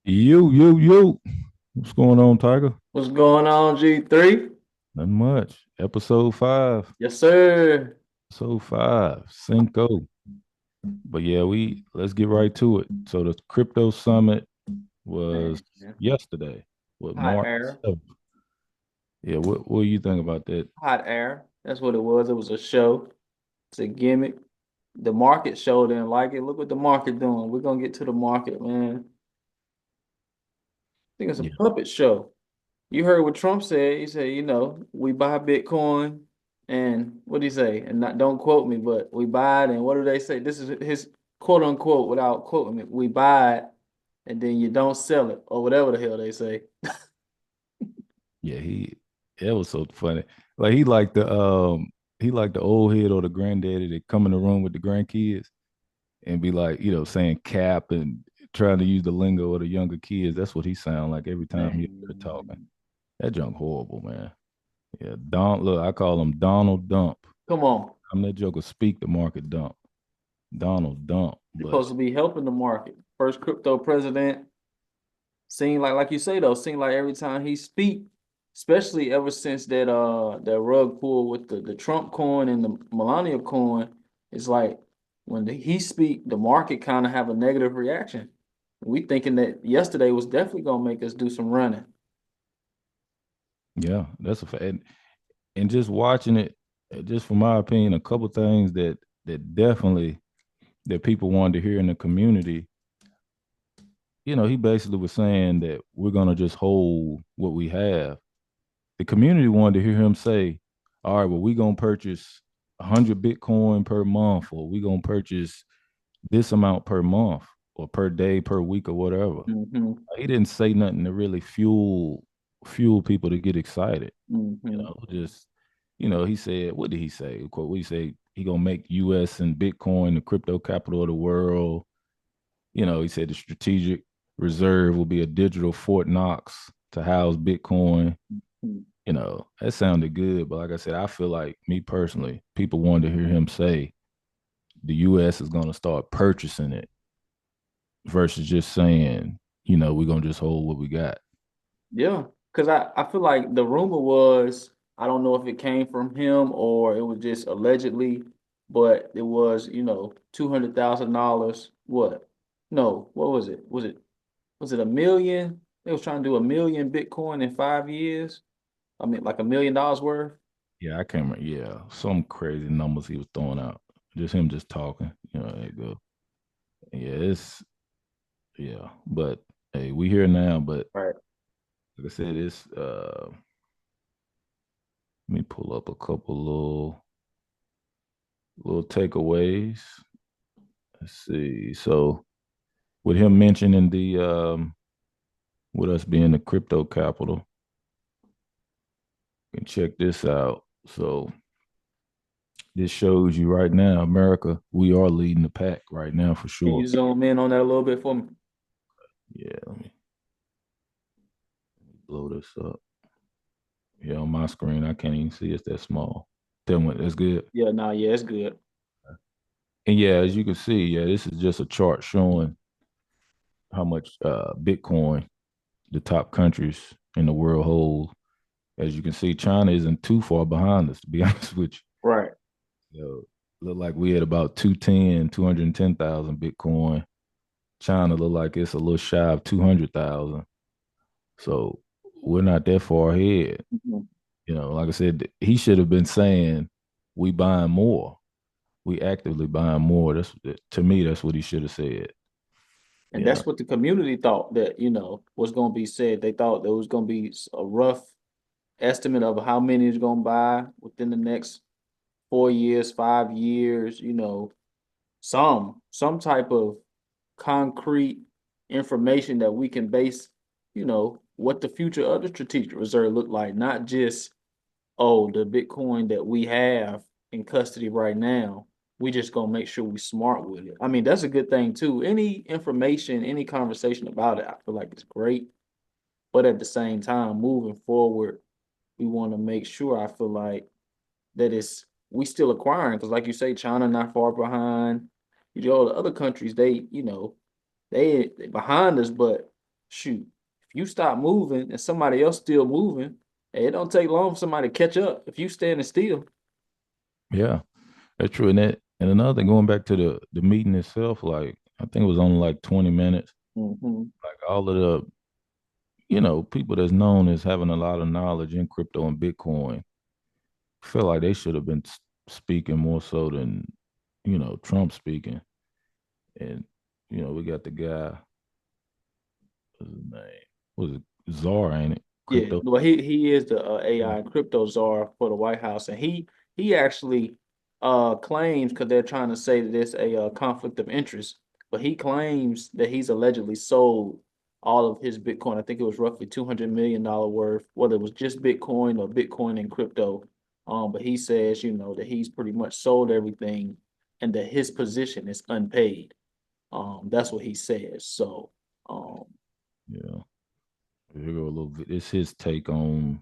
Yo. What's going on, Tiger? What's going on, G3? Nothing much. Episode five. Yes, sir. Episode five. Cinco. But yeah, let's get right to it. So the crypto summit was Man, yesterday with hot March air. 7th. Yeah, what do you think about that? Hot air. That's what it was. It was a show. It's a gimmick. The market show didn't like it. Look what the market doing. We're gonna get to the market, man. I think it's a Yeah, puppet show. You heard what Trump said. He said, we buy Bitcoin and what did he say? And not don't quote me, but we buy it and what do they say? This is his quote unquote without quoting me. We buy it and then you don't sell it or whatever the hell they say. yeah, it was so funny. Like he like the old head or the granddaddy that come in the room with the grandkids and be like, saying cap and trying to use the lingo of the younger kids. That's what he sound like every time he up there talking. Man. That junk horrible, man. Yeah, look, I call him Donald Dump. Come on. I'm that joker speak the market dump. Donald Dump. You're But supposed to be helping the market. First crypto president. Seem like you say though, seem like every time he speak, especially ever since that rug pull with the Trump coin and the Melania coin, it's like when he speak, the market kind of have a negative reaction. We thinking that yesterday was definitely gonna make us do some running. yeah, that's a fact. And just watching it, just from my opinion, a couple things that definitely that people wanted to hear in the community. He basically was saying that we're gonna just hold what we have. The community wanted to hear him say, all right, well, we're gonna purchase 100 Bitcoin per month, or we're gonna purchase this amount per month or per day, per week, or whatever. Mm-hmm. He didn't say nothing to really fuel people to get excited. Mm-hmm. Just he said, what did he say? Quote, what he say? He gonna make US and Bitcoin the crypto capital of the world. He said the strategic reserve will be a digital Fort Knox to house Bitcoin. That sounded good, but like I said, I feel like me personally, people wanted to hear him say the US is gonna start purchasing it versus just saying, we're gonna just hold what we got. Yeah, because I feel like the rumor was, I don't know if it came from him or it was just allegedly, but it was, $200,000. What? No, what was it? Was it a million? They was trying to do 1 million Bitcoin in 5 years. I mean, like $1 million worth. Yeah, I can't remember. Yeah, some crazy numbers he was throwing out. Just him just talking. There you go. Yeah, but hey, we here now. But Right. like I said, let me pull up a couple little takeaways. Let's see. So with him mentioning with us being the crypto capital, you can check this out. So this shows you right now, America, we are leading the pack right now for Can sure. you zoom in on that a little bit for me? Yeah, let me blow this up. Yeah, on my screen, I can't even see it's that small. Tell me, that's good. Yeah, no, yeah, it's good. And yeah, as you can see, yeah, this is just a chart showing how much Bitcoin the top countries in the world hold. As you can see, China isn't too far behind us, to be honest with Right. you. Look like we had about 210,000 Bitcoin. China look like it's a little shy of 200,000. So we're not that far ahead. Mhm. Like I said, he should have been saying we buying more. We actively buying more. To me, that's what he should have said. And You know, that's what the community thought that, was going to be said. They thought there was going to be a rough estimate of how many is going to buy within the next 4 years, 5 years, some type of concrete information that we can base, what the future of the strategic reserve look like, not just, oh, the Bitcoin that we have in custody right now. We just gonna make sure we smart with it. I mean, that's a good thing too. Any information, any conversation about it, I feel like it's great. But at the same time, moving forward, we want to make sure, I feel like, that it's we still acquiring because like you say, China not far behind. The other countries, they behind us, but shoot, if you stop moving and somebody else still moving, it don't take long for somebody to catch up if you standing still. Yeah, that's true. And another thing, going back to the meeting itself, like I think it was only like 20 minutes. Mm-hmm. Like all of the, people that's known as having a lot of knowledge in crypto and Bitcoin feel like they should have been speaking more so than, Trump speaking. And, we got the guy, what's his name? Was it Czar, ain't it? Yeah, Crypto. well, he is the AI and crypto czar for the White House, and he actually claims, because they're trying to say that it's a conflict of interest, but he claims that he's allegedly sold all of his Bitcoin. I think it was roughly $200 million worth, whether it was just Bitcoin or Bitcoin and crypto. But he says, that he's pretty much sold everything, and that his position is unpaid. That's what he says. So, Yeah. Here go a little bit. It's his take on,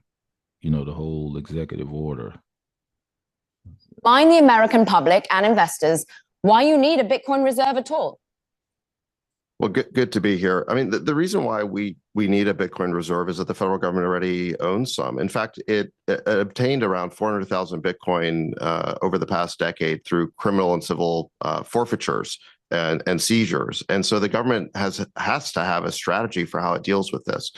the whole executive order. Remind the American public and investors why you need a Bitcoin reserve at all. Well, good to be here. I mean, the reason why we need a Bitcoin reserve is that the federal government already owns some. In fact, it obtained around 400,000 Bitcoin over the past decade through criminal and civil forfeitures and seizures. And so the government has to have a strategy for how it deals with this.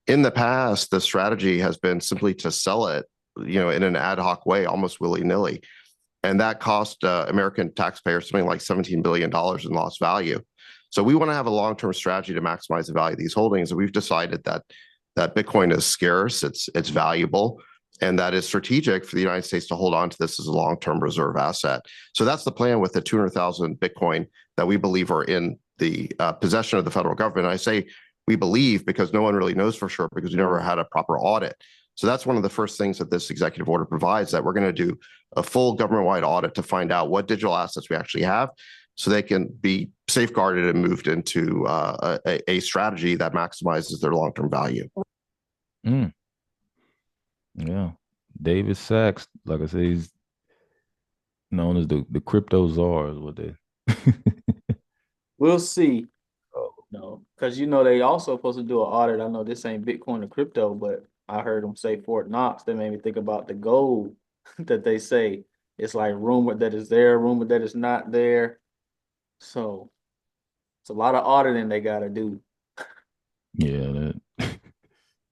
In the past, the strategy has been simply to sell it, in an ad hoc way, almost willy-nilly. And that cost American taxpayers something like $17 billion in lost value. So we want to have a long-term strategy to maximize the value of these holdings. And we've decided that Bitcoin is scarce, it's valuable, and that it's strategic for the United States to hold on to this as a long-term reserve asset. So that's the plan with the 200,000 Bitcoin that we believe are in the possession of the federal government. And I say we believe because no one really knows for sure because we never had a proper audit. So that's one of the first things that this executive order provides, that we're going to do a full government-wide audit to find out what digital assets we actually have so they can be safeguarded and moved into a strategy that maximizes their long-term value. Mm. Yeah. David Sachs, like I said, he's known as the crypto czar is what they we'll see. oh. No, because they also supposed to do an audit. I know this ain't Bitcoin or crypto, but I heard them say Fort Knox. That made me think about the gold that they say it's like rumored that it's there, rumored that it's not there. So it's a lot of auditing they got to do. Yeah, that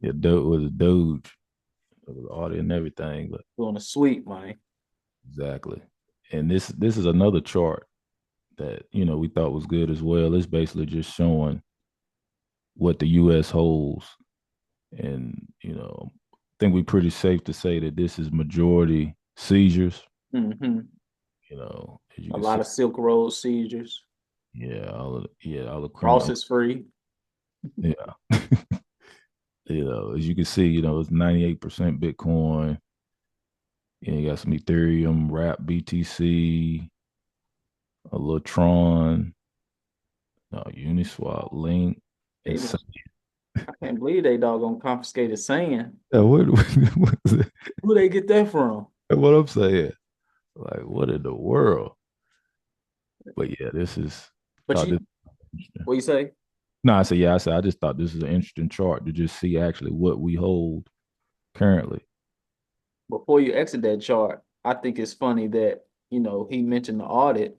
yeah, Doge was a Doge. It was audit and everything, but Doing a sweep, man. exactly. And this is another chart that we thought was good as well. It's basically just showing what the US holds. And I think we're pretty safe to say that this is majority seizures. Mm-hmm. As you A can lot see, of Silk Road seizures. all the Ross criminal. is free. Yeah. As you can see, it's 98% Bitcoin. You got some Ethereum, Wrap, BTC, a little Tron, Uniswap, Link. They And I can't believe they doggone confiscated sand. what is it? Who they get that from? What I'm saying? Like, what in the world? But yeah, this is. But Thought you, this, what you say? no, I said I just thought this is an interesting chart to just see actually what we hold currently. Before you exit that chart, I think it's funny that, he mentioned the audit.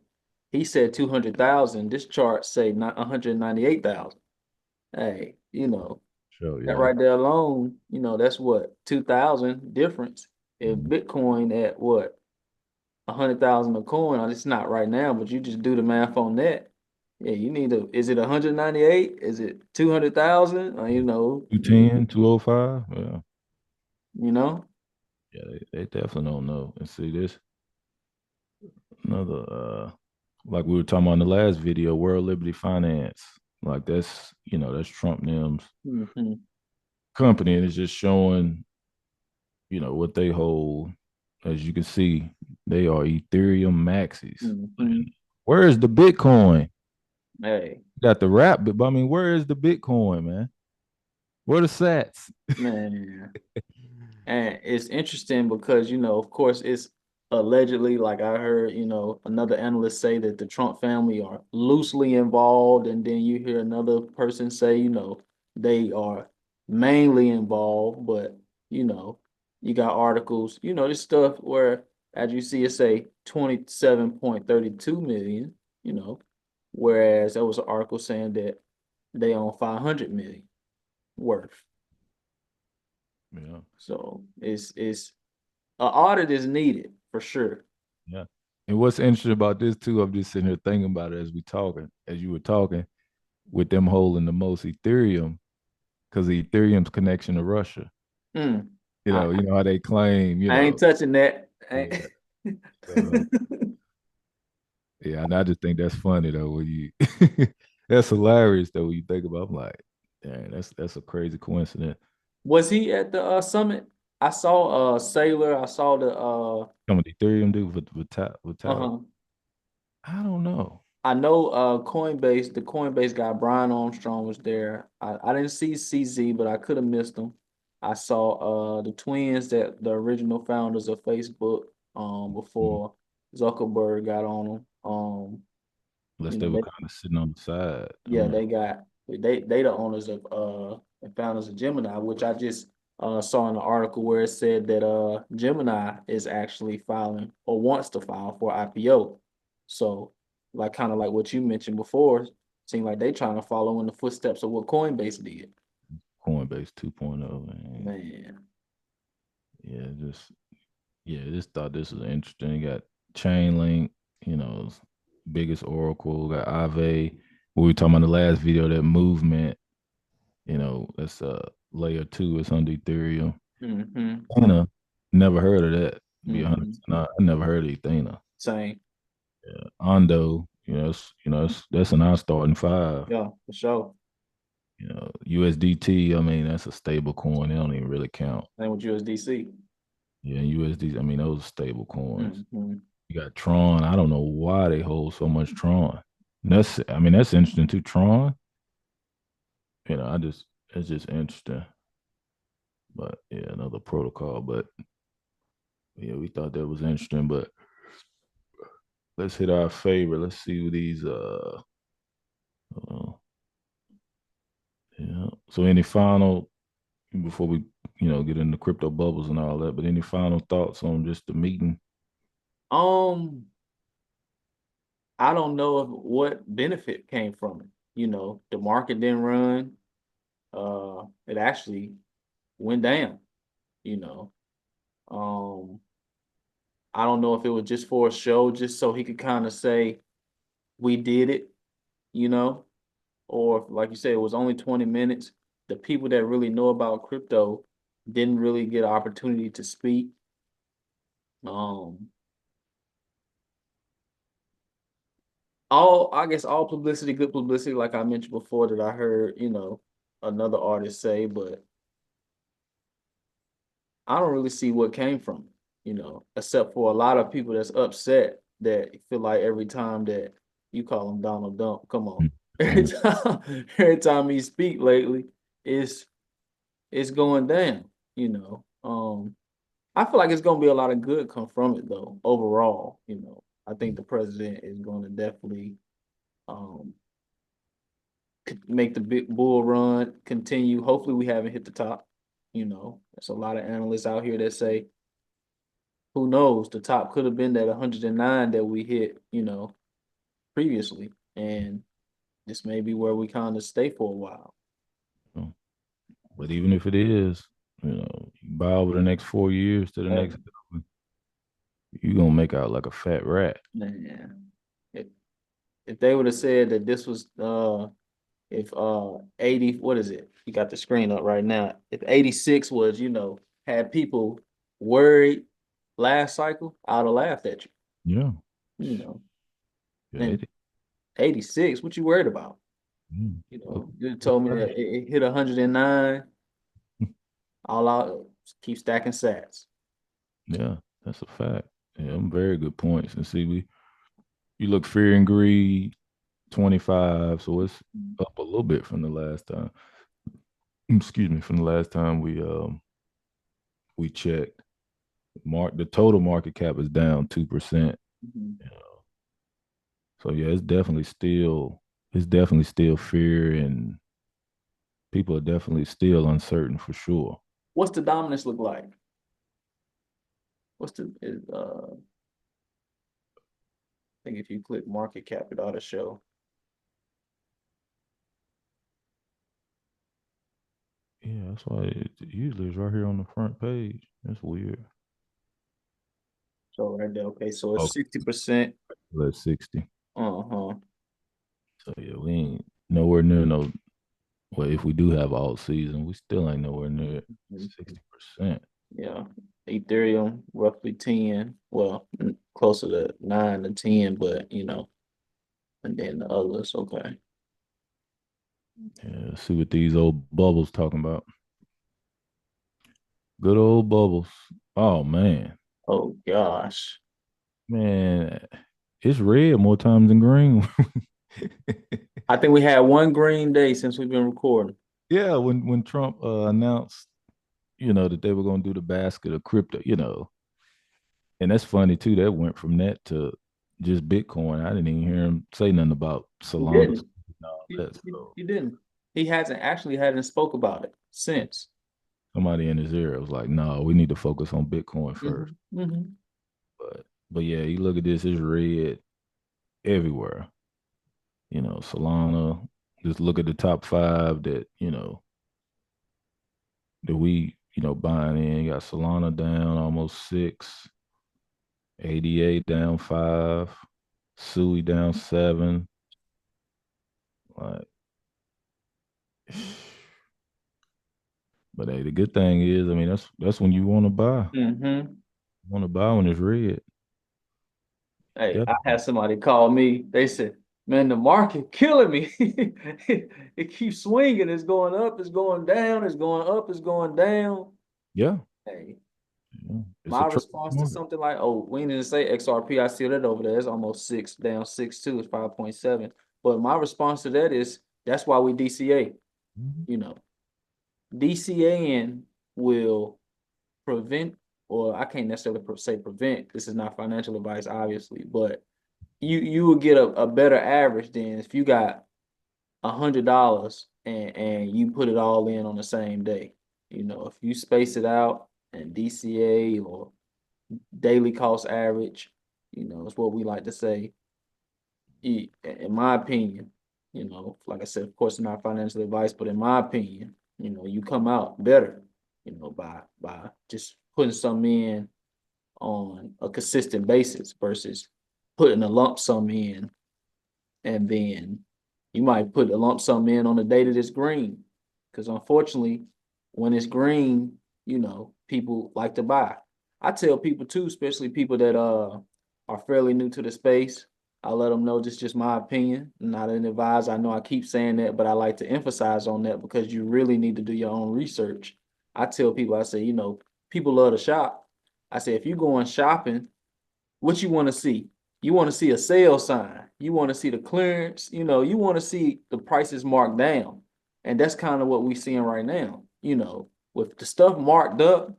He said 200,000. This chart say not 198,000. Hey, Sure, that yeah. right there alone, that's what 2,000 difference. If Bitcoin at what 100,000 a coin, it's not right now, but you just do the math on that. Yeah, you need to. Is it 198? Is it 200,000? Or, 210, 205. Yeah. you know. Yeah, they definitely don't know. And see this another like we were talking about in the last video, World Liberty Finance. Like that's Trump Nim's Mm-hmm. company, and it's just showing, what they hold. As you can see, they are Ethereum maxis. Mm-hmm. Where is the Bitcoin? Hey, Got the wrap, but I mean, where is the Bitcoin, man? Where the sats? man. And it's interesting because, of course, it's allegedly, like I heard, another analyst say that the Trump family are loosely involved. And then you hear another person say, they are mainly involved, but you know, you got articles, this stuff where as you see it say 27.32 million, whereas there was an article saying that they own 500 million worth. Yeah. So it's an audit is needed for sure. Yeah. And what's interesting about this too, I'm just sitting here thinking about it as you were talking, with them holding the most Ethereum, because the Ethereum's connection to Russia. Mm. You know how they claim, I ain't touching that. Yeah. Yeah, and I just think that's funny though. When you that's hilarious though when you think about it. I'm like, dang, that's a crazy coincidence. Was he at the summit? I saw Sailor, I saw the Come with Ethereum dude with Tyler. uh-huh. I don't know. I know Coinbase, the Coinbase guy, Brian Armstrong was there. I didn't see CZ, but I could have missed him. I saw the twins, that the original founders of Facebook, before Zuckerberg got on them. Unless You they know, were kind of sitting on the side. I yeah, don't know. they the owners of and founders of Gemini, which I just saw in the article where it said that Gemini is actually filing or wants to file for IPO. So like kind of like what you mentioned before, seem like they trying to follow in the footsteps of what Coinbase did. Coinbase 2.0. Man. Man. Just thought this was interesting. You got Chainlink, biggest Oracle, got Aave. We were talking about the last video, that movement, that's layer 2, it's under Ethereum. Mm-hmm. Never heard of that. To be Mm-hmm. honest, I never heard of Ethena. Same. Yeah. Ondo, that's an our starting five. Yeah, for sure. USDT, I mean, that's a stable coin. They don't even really count. Same with USDC. Yeah, USD, I mean, those are stable coins. Mm-hmm. You got Tron. I don't know why they hold so much Tron. That's interesting too. Tron. It's just interesting. But yeah, another protocol. But yeah, we thought that was interesting. But let's hit our favorite. Let's see what these yeah. So any final, before we get into crypto bubbles and all that, but any final thoughts on just the meeting? I don't know what benefit came from it. The market didn't run. It actually went down, you know. I don't know if it was just for a show, just so he could kind of say, we did it, or if, like you said, it was only 20 minutes. The people that really know about crypto didn't really get an opportunity to speak. I guess all publicity, good publicity, like I mentioned before, that I heard, another artist say, but I don't really see what came from it, except for a lot of people that's upset that feel like every time that you call him Donald Dump, come on. Every time he speak lately, it's going down, I feel like it's gonna be a lot of good come from it though, overall, I think the president is gonna definitely make the big bull run continue. Hopefully we haven't hit the top. There's a lot of analysts out here that say, who knows, the top could have been that 109 that we hit, previously. And this may be where we kind of stay for a while. But even if it is, you buy over the next 4 years to the next, you're gonna make out like a fat rat. Man. If they would have said that this was if 80, what is it? You got the screen up right now. If 86 was, had people worried last cycle, I'd have laughed at you. Yeah. And 86, what you worried about? You told me that it hit 109. All out, keep stacking sats. Yeah, that's a fact. Yeah, them very good points. And see, you look fear and greed, 25, so it's up a little bit from the last time. Excuse me, from the last time we checked. The total market cap is down 2%. So yeah, it's definitely still fear, and people are definitely still uncertain for sure. What's the dominance look like? I think if you click market cap, it ought to show. Yeah, that's why it usually is right here on the front page. That's weird. So right there, okay, so it's Okay. 60%. That's 60. Uh-huh. So yeah, we ain't nowhere near no. Well, if we do have all season, we still ain't nowhere near 60%. Yeah. Ethereum, roughly 10. Well, closer to 9 to 10, but and then the others, okay. Yeah, let's see what these old bubbles talking about. Good old bubbles. Oh man. Oh gosh. Man, it's red more times than green. I think we had one green day since we've been recording. Yeah, when Trump announced, that they were going to do the basket of crypto, and that's funny too. That went from that to just Bitcoin. I didn't even hear him say nothing about Solana. Didn't. He didn't. He hadn't spoke about it since. Somebody in his ear was like, "No, we need to focus on Bitcoin first." Mm-hmm. But yeah, you look at this, it's red everywhere. Solana. Just look at the top 5 that that we buying in. You got Solana down almost 6, ADA down 5, Sui down 7. Like, but hey, the good thing is, I mean, that's when you want to buy. Mm-hmm. You want to buy when it's red. Hey, Yep. I had somebody call me. They said, "Man, the market killing me. It keeps swinging. It's going up. It's going down. It's going up. It's going down." Yeah. Hey, Yeah. It's my a trade response to market. something like, "Oh, we didn't say XRP. I see that over there. It's almost 6, down 6 too. It's 5.7." But my response to that is, that's why we DCA. Mhm. DCAing will prevent, or I can't necessarily say prevent. This is not financial advice, obviously, but you will get a better average than if you got $100 and you put it all in on the same day. If you space it out and DCA or daily cost average, it's what we like to say. In my opinion, like I said, of course, not financial advice, but in my opinion, you come out better, by just putting some in on a consistent basis versus putting a lump sum in, and then you might put a lump sum in on the day that it's green. Because unfortunately, when it's green, people like to buy. I tell people too, especially people that are fairly new to the space. I let them know this is just my opinion, not an advisor. I know I keep saying that, but I like to emphasize on that because you really need to do your own research. I tell people, I say, people love to shop. I say, if you're going shopping, what you want to see? You want to see a sale sign. You want to see the clearance. You want to see the prices marked down. And that's kind of what we're seeing right now. With the stuff marked up,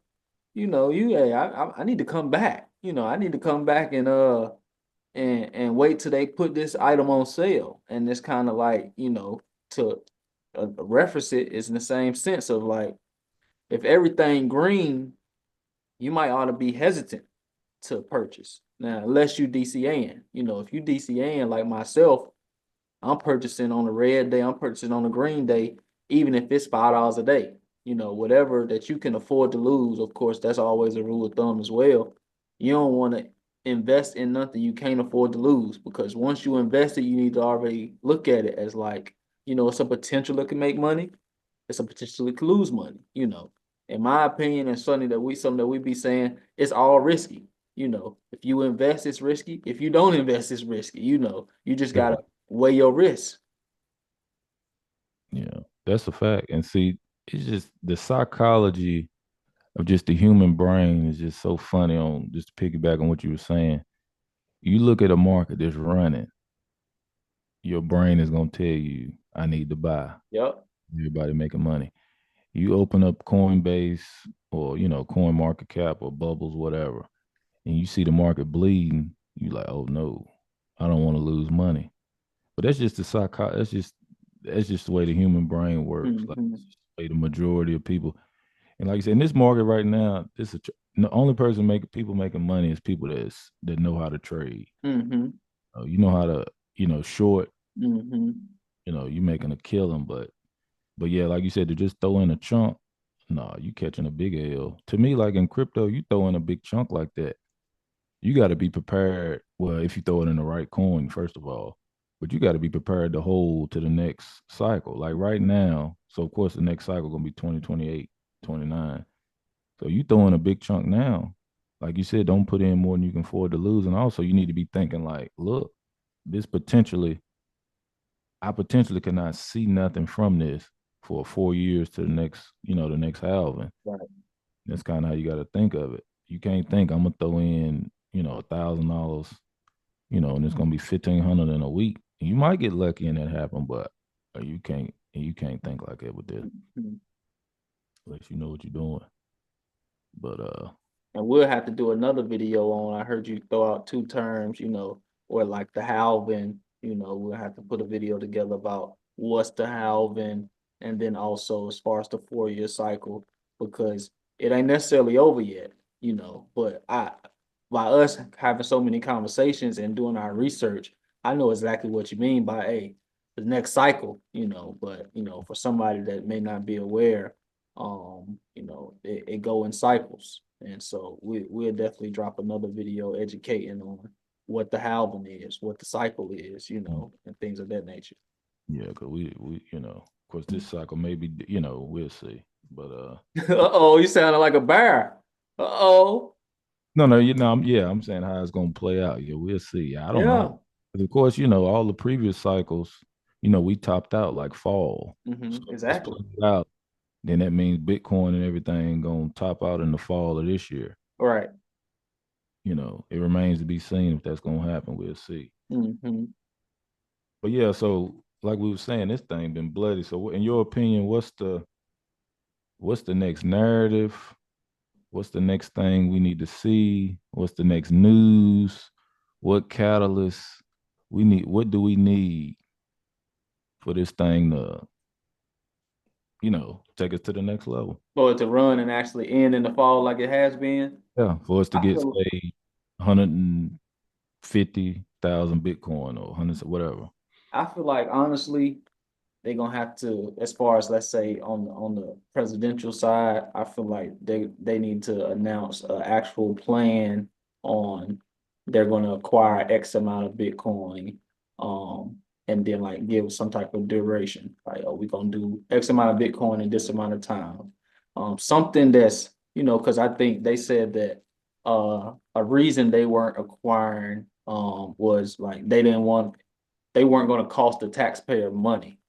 hey, I need to come back. I need to come back and wait till they put this item on sale. And it's kind of like, to reference it is in the same sense of like, if everything green, you might ought to be hesitant to purchase. Now, unless you DCAing, if you DCAing like myself, I'm purchasing on a red day, I'm purchasing on a green day, even if it's $5 a day. Whatever that you can afford to lose. Of course, that's always a rule of thumb as well. You don't want to invest in nothing you can't afford to lose, because once you invest it, you need to already look at it as like, it's a potential that can make money. It's a potential that can lose money. In my opinion, and something that we be saying, it's all risky. If you invest, it's risky. If you don't invest, it's risky. You just gotta weigh your risks. Yeah, that's a fact. And see, it's just the psychology of just the human brain is just so funny. On just to piggyback on what you were saying, you look at a market that's running, your brain is gonna tell you, I need to buy. Yep. Everybody making money. You open up Coinbase or Coin Market Cap or Bubbles, whatever, and you see the market bleeding, you like, oh no, I don't want to lose money. But that's just the psycho. that's just the way the human brain works. Like Mhm. it's just the way the majority of people. And like I said, in this market right now, the only person making people making money is people that know how to trade. Mhm. You know how to, short. Mhm. You making a killing, but yeah, like you said, to just throw in a chunk, no, you catching a big L. To me, like in crypto, you throw in a big chunk like that, you got to be prepared. Well, if you throw it in the right coin, first of all, but you got to be prepared to hold to the next cycle. Like right now, so of course the next cycle gonna be 2028, 29. So you throw in a big chunk now. Like you said, don't put in more than you can afford to lose. And also you need to be thinking like, look, this I potentially cannot see nothing from this for 4 years to the next halving. Right. That's kind of how you got to think of it. You can't think I'm gonna throw in, $1,000, and it's gonna be 1,500 in a week. You might get lucky and that happen, but you can't think like that with this Mhm. unless you know what you're doing. But And we'll have to do another video on. I heard you throw out two terms, or like the halving. We'll have to put a video together about what's the halving, and then also as far as the 4 year cycle, because it ain't necessarily over yet. But by us having so many conversations and doing our research, I know exactly what you mean by the next cycle. But for somebody that may not be aware, it go in cycles. And so we'll definitely drop another video educating on what the halving is, what the cycle is, and things of that nature. yeah, cause we of course this cycle maybe we'll see. But Uh-oh, you sounded like a bear. Uh-oh. no, I'm saying how it's gonna play out. Yeah, we'll see. I don't Yeah. know. But of course, all the previous cycles, we topped out like fall. So if this Exactly. plays out, then that means Bitcoin and everything gonna top out in the fall of this year. Right. It remains to be seen if that's gonna happen. We'll see. Mm-hmm. But yeah, so like we were saying, this thing been bloody. So in your opinion, what's the next narrative? What's the next thing we need to see? What's the next news? What catalyst we need? What do we need for this thing to, take us to the next level? For it to run and actually end in the fall like it has been. Yeah, for us to I get feel say 150,000 Bitcoin or hundreds of whatever. I feel like honestly, they're gonna have to, as far as let's say on the presidential side, I feel like they need to announce an actual plan on they're gonna acquire X amount of Bitcoin, and then like give some type of duration, like oh we're gonna do X amount of Bitcoin in this amount of time, something that's because I think they said that a reason they weren't acquiring was like they weren't going to cost the taxpayer money,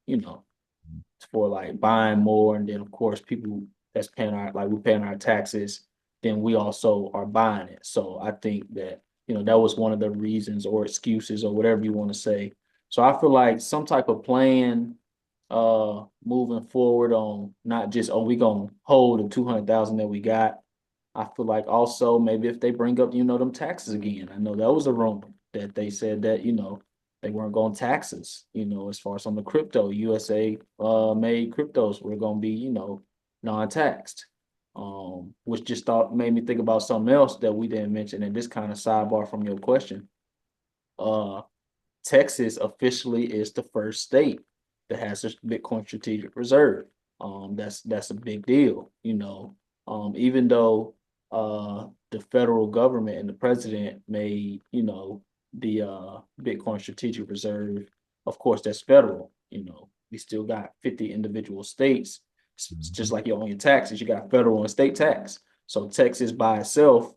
for like buying more. And then of course people that's paying we're paying our taxes, then we also are buying it. So I think that, that was one of the reasons or excuses or whatever you want to say. So I feel like some type of plan moving forward on not just, oh, we gonna hold the 200,000 that we got. I feel like also maybe if they bring up, them taxes again. I know that was a rumor that they said that, they weren't going taxes, as far as on the crypto, USA made cryptos were gonna be, non-taxed. Which just thought made me think about something else that we didn't mention, and this kind of sidebar from your question. Uh Texas officially is the first state that has a Bitcoin strategic reserve. That's a big deal, even though the federal government and the president made, the Bitcoin strategic reserve, of course, that's federal, we still got 50 individual states. It's just like you own your taxes, you got federal and state tax. So Texas by itself,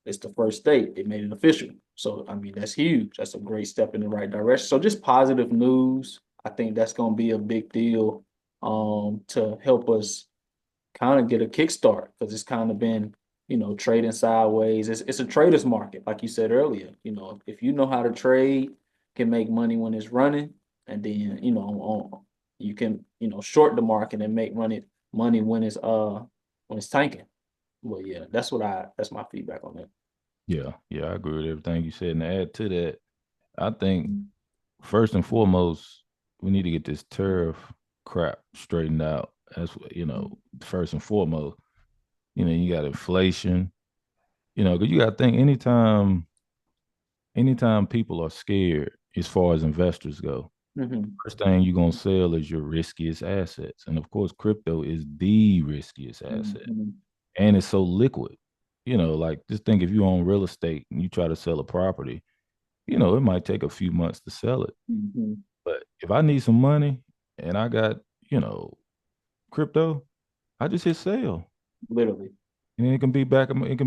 it's the first state. It made it official. So, I mean, that's huge. That's a great step in the right direction. So just positive news. I think that's going to be a big deal to help us kind of get a kickstart, because it's kind of been, trading sideways. It's a trader's market, like you said earlier. If you know how to trade, can make money when it's running, and then, you can, short the market and make money when it's tanking. Well, yeah, that's my feedback on that. Yeah, I agree with everything you said. And to add to that, I think first and foremost, we need to get this tariff crap straightened out. That's what, first and foremost. You got inflation. Because you got to think anytime people are scared as far as investors go, Mhm. first thing you're gonna sell is your riskiest assets. And of course, crypto is the riskiest asset. Mhm. And it's so liquid. Like just think if you own real estate and you try to sell a property, it might take a few months to sell it. Mhm. But if I need some money and I got, crypto, I just hit sell. Literally, And it can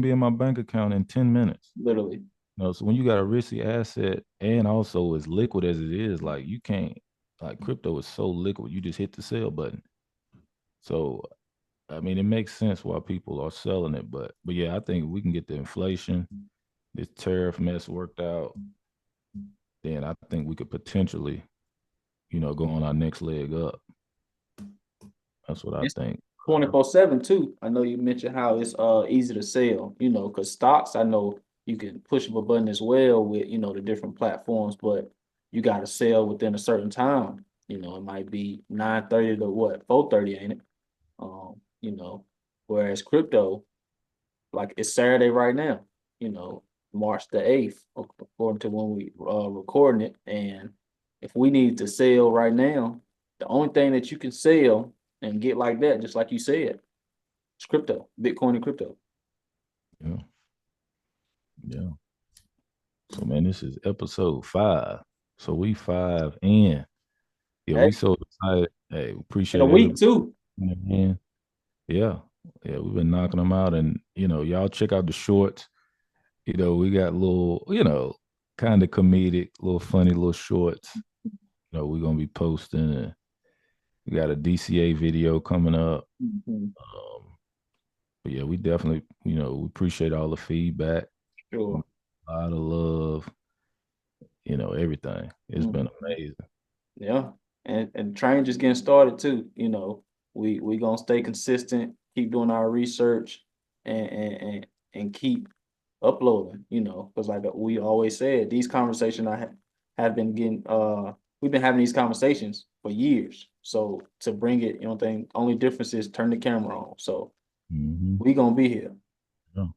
be in my bank account in 10 minutes. literally. So when you got a risky asset and also as liquid as it is, like you can't, like crypto is so liquid, you just hit the sell button. So I mean, it makes sense why people are selling it, but yeah, I think we can get the inflation, this tariff mess worked out, then I think we could potentially, go on our next leg up. That's what I It's think. 24/7 too. I know you mentioned how it's easy to sell, because stocks, I know you can push of a button as well with, the different platforms, but you got to sell within a certain time. It might be 9:30 to what, 4:30, ain't it? Whereas crypto, like it's Saturday right now, March the 8th, according to when we recording it. And if we need to sell right now, the only thing that you can sell and get like that, just like you said, is crypto, Bitcoin and crypto. Yeah. Yeah. So man, this is episode 5. So we 5 in. Yeah, Hey, we so excited. Hey, in a appreciate week everybody. too. Man. Yeah. Yeah, we've been knocking them out. And, y'all check out the shorts. We got little, kind of comedic, little funny little shorts. We're gonna be posting. And we got a DCA video coming up. Mhm. But yeah, we definitely, we appreciate all the feedback, Sure. a lot of love, everything. It's been amazing. Yeah. And train just getting started too. We gonna stay consistent, keep doing our research and keep uploading, because like we always said, these conversations have been getting we've been having these conversations for years. So to bring it, only difference is turn the camera on. So Mhm. we gonna be here. Yeah.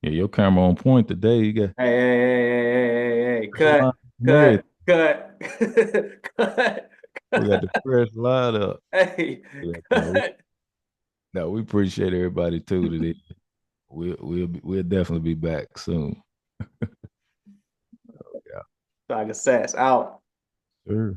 Yeah, your camera on point today. You got Hey, fresh line cut, and everything. cut, cut. We got the fresh line up. Hey, Yeah, cut. no, we appreciate everybody too today. We'll definitely be back soon. Yeah, Tiger Sass out. sure.